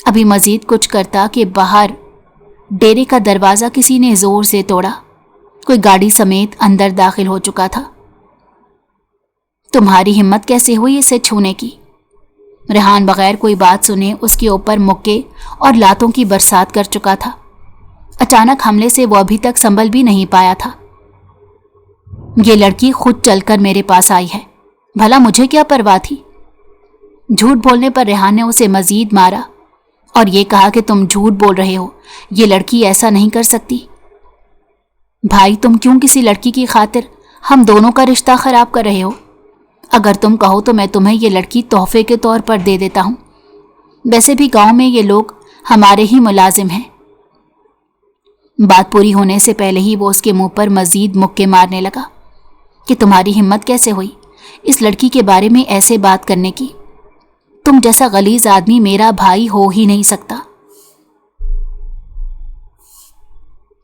अभी मज़ीद कुछ करता कि बाहर डेरे का दरवाजा किसी ने जोर से तोड़ा। कोई गाड़ी समेत अंदर दाखिल हो चुका था। तुम्हारी हिम्मत कैसे हुई इसे छूने की? रेहान बगैर कोई बात सुने उसके ऊपर मुक्के और लातों की बरसात कर चुका था। अचानक हमले से वो अभी तक संभल भी नहीं पाया था। ये लड़की खुद चलकर मेरे पास आई है, भला मुझे क्या परवाह थी? झूठ बोलने पर रेहान ने उसे मजीद मारा और ये कहा कि तुम झूठ बोल रहे हो, ये लड़की ऐसा नहीं कर सकती। भाई, तुम क्यों किसी लड़की की खातिर हम दोनों का रिश्ता खराब कर रहे हो? अगर तुम कहो तो मैं तुम्हें ये लड़की तोहफे के तौर पर दे देता हूं। वैसे भी गांव में ये लोग हमारे ही मुलाजिम हैं। बात पूरी होने से पहले ही वो उसके मुंह पर मजीद मुक्के मारने लगा कि तुम्हारी हिम्मत कैसे हुई इस लड़की के बारे में ऐसे बात करने की? तुम जैसा गलीज आदमी मेरा भाई हो ही नहीं सकता।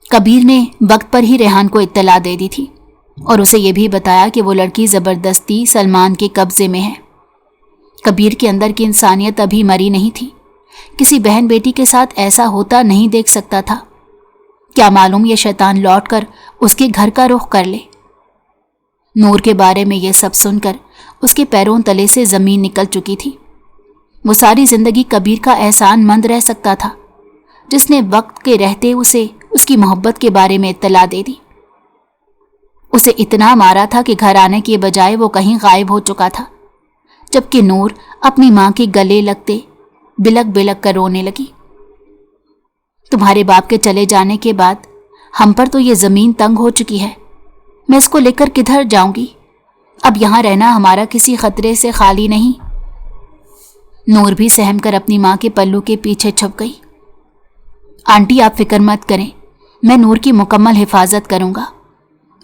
कबीर ने वक्त पर ही रेहान को इत्तला दे दी थी और उसे यह भी बताया कि वो लड़की जबरदस्ती सलमान के कब्जे में है। कबीर के अंदर की इंसानियत अभी मरी नहीं थी। किसी बहन बेटी के साथ ऐसा होता नहीं देख सकता था। क्या मालूम ये शैतान लौटकर उसके घर का रुख कर ले। नूर के बारे में ये सब सुनकर उसके पैरों तले से जमीन निकल चुकी थी। वो सारी जिंदगी कबीर का एहसान मंद रह सकता था जिसने वक्त के रहते उसे उसकी मोहब्बत के बारे में इत्तला दे दी। उसे इतना मारा था कि घर आने के बजाय वो कहीं गायब हो चुका था, जबकि नूर अपनी मां के गले लगते बिलक बिलक कर रोने लगी। तुम्हारे बाप के चले जाने के बाद हम पर तो ये जमीन तंग हो चुकी है। मैं इसको लेकर किधर जाऊंगी? अब यहां रहना हमारा किसी खतरे से खाली नहीं। नूर भी सहम कर अपनी मां के पल्लू के पीछे छुप गई। आंटी, आप फिक्र मत करें, मैं नूर की मुकम्मल हिफाजत करूंगा।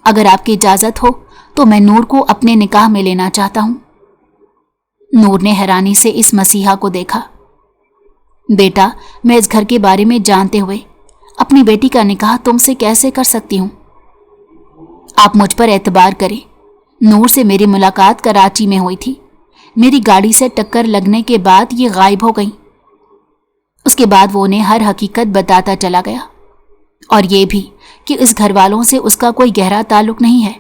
अगर आपकी इजाजत हो तो मैं नूर को अपने निकाह में लेना चाहता हूं। नूर ने हैरानी से इस मसीहा को देखा। बेटा, मैं इस घर के बारे में जानते हुए अपनी बेटी का निकाह तुमसे कैसे कर सकती हूं? आप मुझ पर एतबार करें। नूर से मेरी मुलाकात कराची में हुई थी। मेरी गाड़ी से टक्कर लगने के बाद ये गायब हो गई। उसके बाद वो उन्हें हर हकीकत बताता चला गया, और ये भी कि इस घर वालों से उसका कोई गहरा ताल्लुक नहीं है।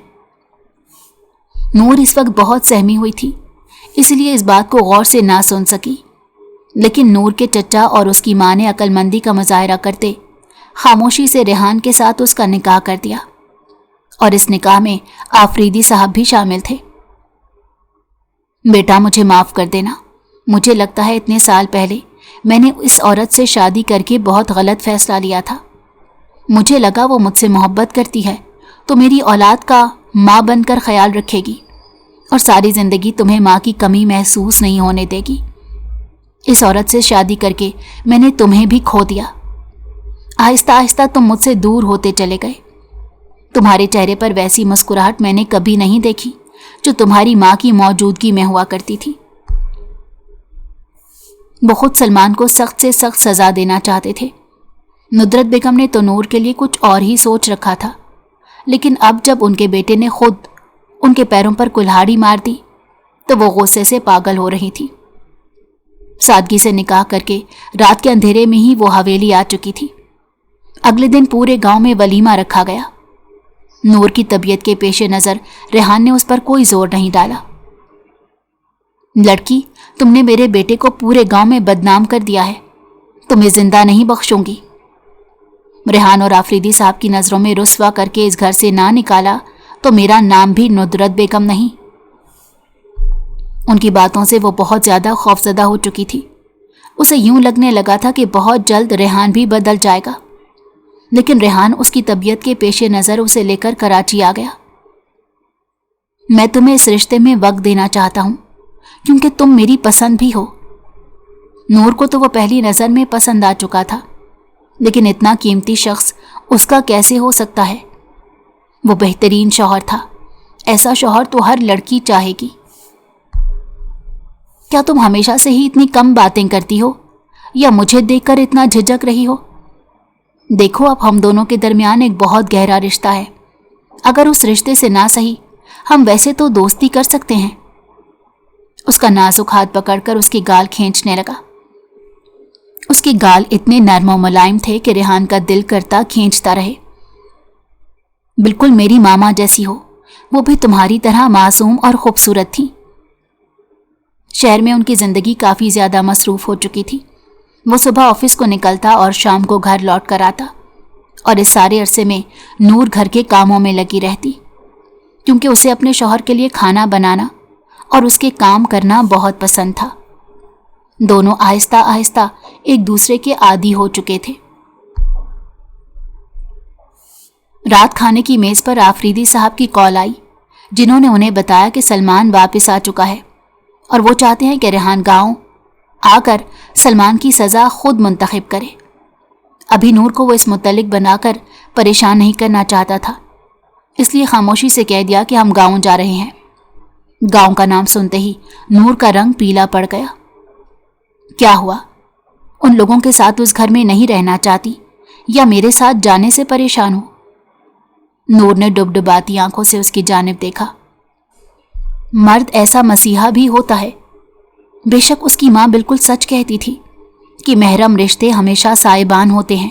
नूर इस वक्त बहुत सहमी हुई थी, इसलिए इस बात को गौर से ना सुन सकी। लेकिन नूर के चचा और उसकी मां ने अक्लमंदी का मुजाहरा करते खामोशी से रेहान के साथ उसका निकाह कर दिया, और इस निकाह में आफरीदी साहब भी शामिल थे। बेटा, मुझे माफ कर देना। मुझे लगता है इतने साल पहले मैंने इस औरत से शादी करके बहुत गलत फैसला लिया था। मुझे लगा वो मुझसे मोहब्बत करती है तो मेरी औलाद का माँ बनकर ख्याल रखेगी और सारी जिंदगी तुम्हें माँ की कमी महसूस नहीं होने देगी। इस औरत से शादी करके मैंने तुम्हें भी खो दिया। आहिस्ता आहिस्ता तुम मुझसे दूर होते चले गए। तुम्हारे चेहरे पर वैसी मुस्कुराहट मैंने कभी नहीं देखी जो तुम्हारी माँ की मौजूदगी में हुआ करती थी। वो खुद सलमान को सख्त से सख्त सजा देना चाहते थे। नुदरत बेगम ने तो नूर के लिए कुछ और ही सोच रखा था, लेकिन अब जब उनके बेटे ने खुद उनके पैरों पर कुल्हाड़ी मार दी तो वो गुस्से से पागल हो रही थी। सादगी से निकाह करके रात के अंधेरे में ही वो हवेली आ चुकी थी। अगले दिन पूरे गांव में वलीमा रखा गया। नूर की तबीयत के पेश नज़र रेहान ने उस पर कोई जोर नहीं डाला। लड़की, तुमने मेरे बेटे को पूरे गांव में बदनाम कर दिया है। तुम्हें जिंदा नहीं बख्शूंगी। रेहान और आफरीदी साहब की नज़रों में रुस्वा करके इस घर से ना निकाला तो मेरा नाम भी नुदरत बेगम नहीं। उनकी बातों से वो बहुत ज़्यादा खौफजदा हो चुकी थी। उसे यूं लगने लगा था कि बहुत जल्द रेहान भी बदल जाएगा, लेकिन रेहान उसकी तबीयत के पेश नज़र उसे लेकर कराची आ गया। मैं तुम्हें इस रिश्ते में वक्त देना चाहता हूं क्योंकि तुम मेरी पसंद भी हो। नूर को तो वो पहली नज़र में पसंद आ चुका था, लेकिन इतना कीमती शख्स उसका कैसे हो सकता है? वो बेहतरीन शौहर था। ऐसा शौहर तो हर लड़की चाहेगी। क्या तुम हमेशा से ही इतनी कम बातें करती हो या मुझे देखकर इतना झिझक रही हो? देखो, अब हम दोनों के दरमियान एक बहुत गहरा रिश्ता है। अगर उस रिश्ते से ना सही, हम वैसे तो दोस्ती कर सकते हैं। उसका नाजुक हाथ पकड़कर उसके गाल खींचने लगा। اس کے گال اتنے نرم و ملائم تھے کہ ریحان کا دل کرتا کھینچتا رہے۔ بالکل میری ماما جیسی ہو، وہ بھی تمہاری طرح معصوم اور خوبصورت تھی۔ شہر میں ان کی زندگی کافی زیادہ مصروف ہو چکی تھی۔ وہ صبح آفس کو نکلتا اور شام کو گھر لوٹ کر آتا، اور اس سارے عرصے میں نور گھر کے کاموں میں لگی رہتی، کیونکہ اسے اپنے شوہر کے لیے کھانا بنانا اور اس کے کام کرنا بہت پسند تھا۔ دونوں آہستہ آہستہ ایک دوسرے کے عادی ہو چکے تھے۔ رات کھانے کی میز پر آفریدی صاحب کی کال آئی، جنہوں نے انہیں بتایا کہ سلمان واپس آ چکا ہے اور وہ چاہتے ہیں کہ ریحان گاؤں آ کر سلمان کی سزا خود منتخب کرے۔ ابھی نور کو وہ اس متعلق بنا کر پریشان نہیں کرنا چاہتا تھا، اس لیے خاموشی سے کہہ دیا کہ ہم گاؤں جا رہے ہیں۔ گاؤں کا نام سنتے ہی نور کا رنگ پیلا پڑ گیا۔ کیا ہوا؟ ان لوگوں کے ساتھ اس گھر میں نہیں رہنا چاہتی یا میرے ساتھ جانے سے پریشان ہو؟ نور نے ڈبڈباتی آنکھوں سے اس کی جانب دیکھا۔ مرد ایسا مسیحا بھی ہوتا ہے۔ بے شک اس کی ماں بالکل سچ کہتی تھی کہ محرم رشتے ہمیشہ سائبان ہوتے ہیں۔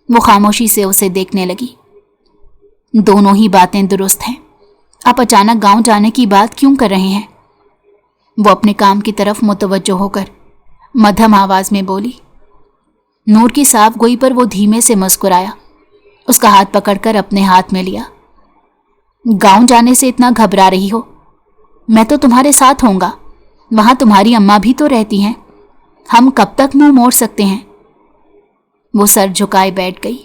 وہ خاموشی سے اسے دیکھنے لگی۔ دونوں ہی باتیں درست ہیں۔ آپ اچانک گاؤں جانے کی بات کیوں کر رہے ہیں؟ وہ اپنے کام کی طرف متوجہ ہو کر مدھم آواز میں بولی۔ نور کی صاف گوئی پر وہ دھیمے سے مسکرایا، اس کا ہاتھ پکڑ کر اپنے ہاتھ میں لیا۔ گاؤں جانے سے اتنا گھبرا رہی ہو؟ میں تو تمہارے ساتھ ہوں گا، وہاں تمہاری اماں بھی تو رہتی ہیں، ہم کب تک منہ موڑ سکتے ہیں؟ وہ سر جھکائے بیٹھ گئی۔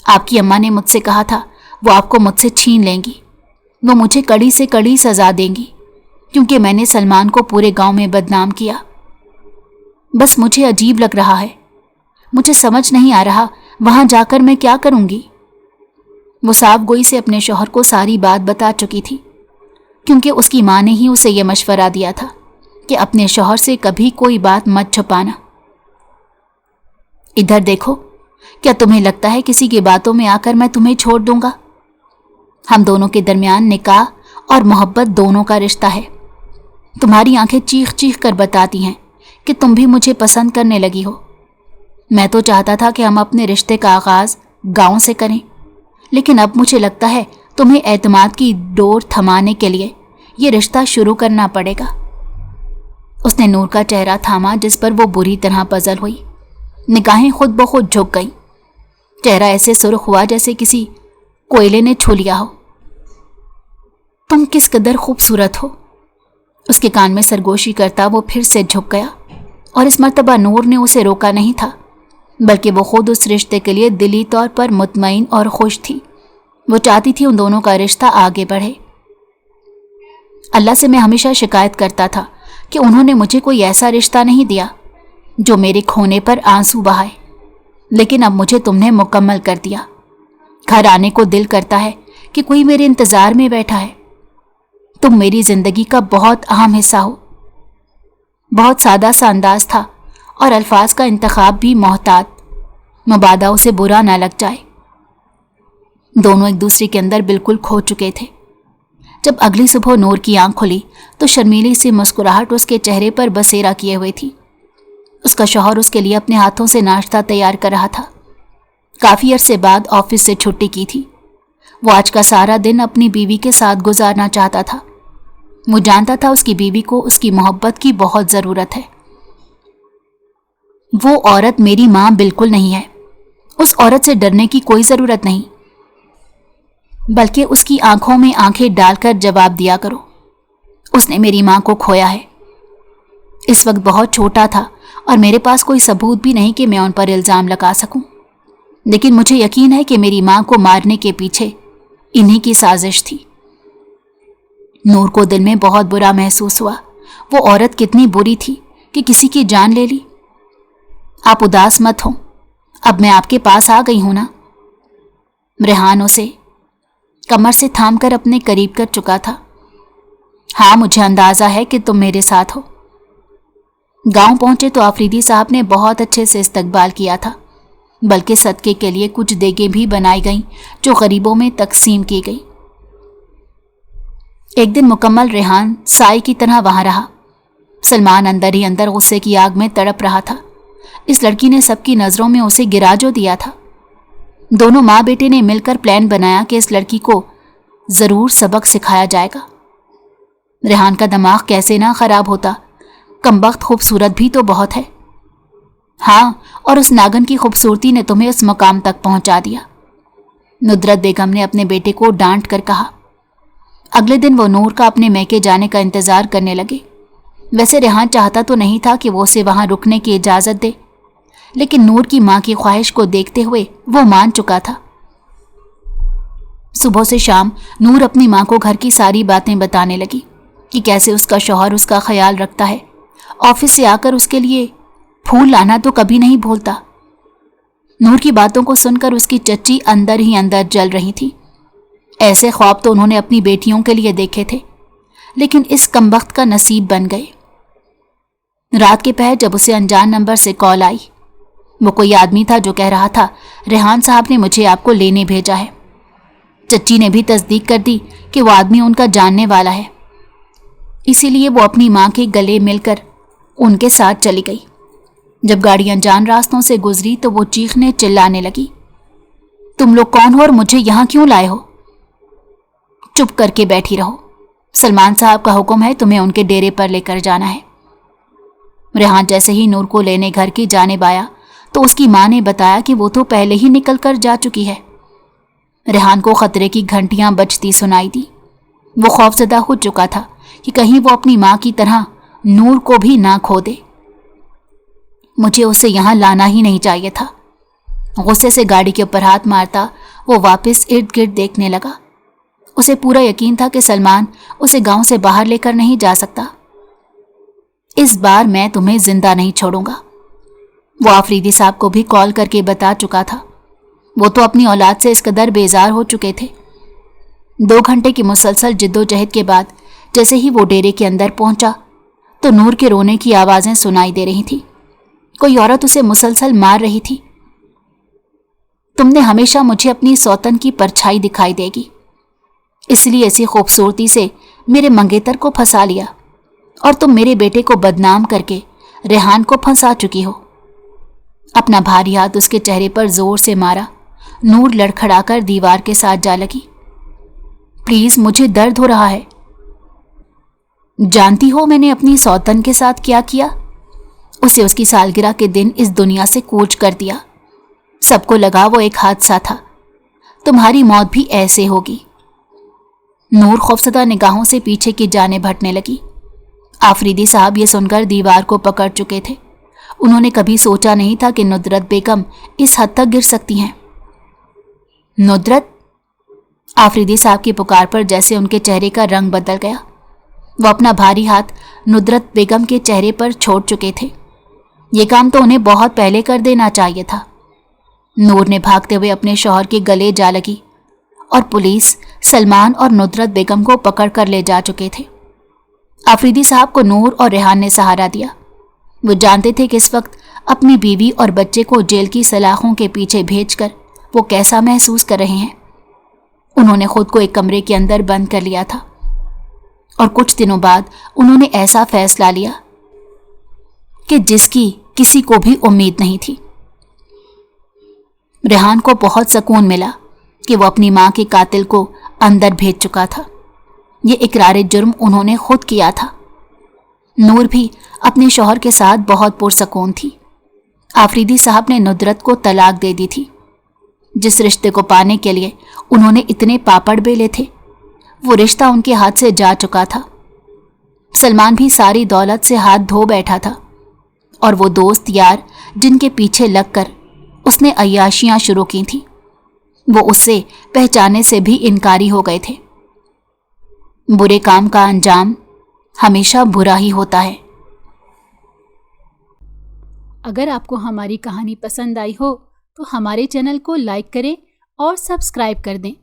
آپ کی اماں نے مجھ سے کہا تھا وہ آپ کو مجھ سے چھین لیں گی، وہ مجھے کڑی سے کڑی سزا دیں گی، کیونکہ میں نے سلمان کو پورے گاؤں میں بدنام کیا۔ بس مجھے عجیب لگ رہا ہے، مجھے سمجھ نہیں آ رہا وہاں جا کر میں کیا کروں گی۔ وہ صاف گوئی سے اپنے شوہر کو ساری بات بتا چکی تھی، کیونکہ اس کی ماں نے ہی اسے یہ مشورہ دیا تھا کہ اپنے شوہر سے کبھی کوئی بات مت چھپانا۔ ادھر دیکھو، کیا تمہیں لگتا ہے کسی کی باتوں میں آ کر میں تمہیں چھوڑ دوں گا؟ ہم دونوں کے درمیان نکاح اور محبت دونوں کا رشتہ ہے۔ تمہاری آنکھیں چیخ چیخ کر بتاتی ہیں کہ تم بھی مجھے پسند کرنے لگی ہو۔ میں تو چاہتا تھا کہ ہم اپنے رشتے کا آغاز گاؤں سے کریں، لیکن اب مجھے لگتا ہے تمہیں اعتماد کی ڈور تھمانے کے لیے یہ رشتہ شروع کرنا پڑے گا۔ اس نے نور کا چہرہ تھاما جس پر وہ بری طرح پزل ہوئی، نگاہیں خود بخود جھک گئیں، چہرہ ایسے سرخ ہوا جیسے کسی کوئلے نے چھو لیا ہو۔ تم کس قدر خوبصورت ہو۔ اس کے کان میں سرگوشی کرتا وہ پھر سے جھک گیا، اور اس مرتبہ نور نے اسے روکا نہیں تھا، بلکہ وہ خود اس رشتے کے لیے دلی طور پر مطمئن اور خوش تھی۔ وہ چاہتی تھی ان دونوں کا رشتہ آگے بڑھے۔ اللہ سے میں ہمیشہ شکایت کرتا تھا کہ انہوں نے مجھے کوئی ایسا رشتہ نہیں دیا جو میرے کھونے پر آنسو بہائے، لیکن اب مجھے تم نے مکمل کر دیا۔ گھر آنے کو دل کرتا ہے کہ کوئی میرے انتظار میں بیٹھا ہے۔ تم میری زندگی کا بہت اہم حصہ ہو۔ بہت سادہ سا انداز تھا اور الفاظ کا انتخاب بھی محتاط، مبادا اسے برا نہ لگ جائے۔ دونوں ایک دوسرے کے اندر بالکل کھو چکے تھے۔ جب اگلی صبح نور کی آنکھ کھلی تو شرمیلی سی مسکراہٹ اس کے چہرے پر بسیرا کیے ہوئے تھی۔ اس کا شوہر اس کے لیے اپنے ہاتھوں سے ناشتہ تیار کر رہا تھا۔ کافی عرصے بعد آفس سے چھٹی کی تھی۔ وہ آج کا سارا دن اپنی بیوی کے ساتھ گزارنا چاہتا تھا۔ وہ جانتا تھا اس کی بیوی کو اس کی محبت کی بہت ضرورت ہے۔ وہ عورت میری ماں بالکل نہیں ہے۔ اس عورت سے ڈرنے کی کوئی ضرورت نہیں، بلکہ اس کی آنکھوں میں آنکھیں ڈال کر جواب دیا کرو۔ اس نے میری ماں کو کھویا ہے۔ اس وقت بہت چھوٹا تھا اور میرے پاس کوئی ثبوت بھی نہیں کہ میں ان پر الزام لگا سکوں، لیکن مجھے یقین ہے کہ میری ماں کو مارنے کے پیچھے انہی کی سازش تھی۔ نور کو دل میں بہت برا محسوس ہوا۔ وہ عورت کتنی بری تھی کہ کسی کی جان لے لی۔ آپ اداس مت ہوں، اب میں آپ کے پاس آ گئی ہوں نا۔ ریحان اسے کمر سے تھام کر اپنے قریب کر چکا تھا۔ ہاں، مجھے اندازہ ہے کہ تم میرے ساتھ ہو۔ گاؤں پہنچے تو آفریدی صاحب نے بہت اچھے سے استقبال کیا تھا، بلکہ صدقے کے لیے کچھ دیگیں بھی بنائی گئیں جو غریبوں میں تقسیم کی گئی۔ ایک دن مکمل ریحان سائی کی طرح وہاں رہا۔ سلمان اندر ہی اندر غصے کی آگ میں تڑپ رہا تھا इस लड़की ने सबकी नजरों में उसे गिरा जो दिया था। दोनों माँ बेटे ने मिलकर प्लान बनाया कि इस लड़की को जरूर सबक सिखाया जाएगा। रेहान का दिमाग कैसे ना खराब होता, कमबख्त खूबसूरत भी तो बहुत है। हाँ, और उस नागन की खूबसूरती ने तुम्हें उस मकाम तक पहुंचा दिया, नुदरत बेगम ने अपने बेटे को डांट कर कहा। अगले दिन वो नूर का अपने मैके जाने का इंतजार करने लगे। वैसे रेहान चाहता तो नहीं था कि वो उसे वहां रुकने की इजाजत दे, लेकिन नूर की मां की ख्वाहिश को देखते हुए वो मान चुका था। सुबह से शाम नूर अपनी मां को घर की सारी बातें बताने लगी कि कैसे उसका शौहर उसका ख्याल रखता है, ऑफिस से आकर उसके लिए फूल लाना तो कभी नहीं भूलता। नूर की बातों को सुनकर उसकी चच्ची अंदर ही अंदर जल रही थी। ऐसे ख्वाब तो उन्होंने अपनी बेटियों के लिए देखे थे, लेकिन इस कमबख्त का नसीब बन गए। रात के पहर जब उसे अनजान नंबर से कॉल आई, वो कोई आदमी था जो कह रहा था, रेहान साहब ने मुझे आपको लेने भेजा है। चच्ची ने भी तस्दीक कर दी कि वो आदमी उनका जानने वाला है, इसीलिए वो अपनी मां के गले मिलकर उनके साथ चली गई। जब गाड़ी अनजान रास्तों से गुजरी तो वो चीखने चिल्लाने लगी, तुम लोग कौन हो और मुझे यहां क्यों लाए हो? चुप करके बैठी रहो, सलमान साहब का हुक्म है, तुम्हें उनके डेरे पर लेकर जाना है। रेहान जैसे ही नूर को लेने घर की जानिब आया तो उसकी मां ने बताया कि वो तो पहले ही निकल कर जा चुकी है। रेहान को खतरे की घंटियां बजती सुनाई दी। वो खौफजदा हो चुका था कि कहीं वो अपनी मां की तरह नूर को भी ना खो दे। मुझे उसे यहां लाना ही नहीं चाहिए था। गुस्से से गाड़ी के ऊपर हाथ मारता वो वापस इर्द गिर्द देखने लगा। उसे पूरा यकीन था कि सलमान उसे गांव से बाहर लेकर नहीं जा सकता। इस बार मैं तुम्हें जिंदा नहीं छोड़ूंगा, वो आफरीदी साहब को भी कॉल करके बता चुका था। वो तो अपनी औलाद से इस कदर बेजार हो चुके थे। 2 घंटे की मुसलसल जिद्दोजहद के बाद जैसे ही वो डेरे के अंदर पहुंचा तो नूर के रोने की आवाजें सुनाई दे रही थी। कोई औरत उसे मुसलसल मार रही थी। तुमने हमेशा मुझे अपनी सौतन की परछाई दिखाई देगी, इसलिए ऐसी खूबसूरती से मेरे मंगेतर को फंसा लिया, और तुम मेरे बेटे को बदनाम करके रेहान को फंसा चुकी हो। अपना भारी हाथ उसके चेहरे पर जोर से मारा। नूर लड़खड़ाकर दीवार के साथ जा लगी। प्लीज, मुझे दर्द हो रहा है। जानती हो मैंने अपनी सौतन के साथ क्या किया? उसे उसकी सालगिरह के दिन इस दुनिया से कूच कर दिया। सबको लगा वो एक हादसा था। तुम्हारी मौत भी ऐसे होगी। नूर खौफजदा निगाहों से पीछे की जानिब हटने लगी। आफरीदी साहब ये सुनकर दीवार को पकड़ चुके थे। उन्होंने कभी सोचा नहीं था कि नुदरत बेगम इस हद तक गिर सकती हैं। नुदरत, आफरीदी साहब की पुकार पर जैसे उनके चेहरे का रंग बदल गया। वो अपना भारी हाथ नुदरत बेगम के चेहरे पर छोड़ चुके थे। ये काम तो उन्हें बहुत पहले कर देना चाहिए था। नूर ने भागते हुए अपने शौहर के गले जा लगी और पुलिस सलमान और नुदरत बेगम को पकड़ कर ले जा चुके थे। आफरीदी साहब को नूर और रेहान ने सहारा दिया। वो जानते थे कि इस वक्त अपनी बीवी और बच्चे को जेल की सलाखों के पीछे भेजकर वो कैसा महसूस कर रहे हैं। उन्होंने खुद को एक कमरे के अंदर बंद कर लिया था और कुछ दिनों बाद उन्होंने ऐसा फैसला लिया कि जिसकी किसी को भी उम्मीद नहीं थी। रेहान को बहुत सुकून मिला कि वो अपनी मां के कातिल को अंदर भेज चुका था। ये इकरार जुर्म उन्होंने खुद किया था। नूर भी अपने शौहर के साथ बहुत पुरसकून थी। आफरीदी साहब ने नुदरत को तलाक दे दी थी। जिस रिश्ते को पाने के लिए उन्होंने इतने पापड़ बेले थे, वो रिश्ता उनके हाथ से जा चुका था। सलमान भी सारी दौलत से हाथ धो बैठा था और वो दोस्त यार जिनके पीछे लगकर उसने अय्याशियां शुरू की थी, वो उससे पहचाने से भी इनकारी हो गए थे। बुरे काम का अंजाम हमेशा बुरा ही होता है। अगर आपको हमारी कहानी पसंद आई हो तो हमारे चैनल को लाइक करें और सब्सक्राइब कर दें।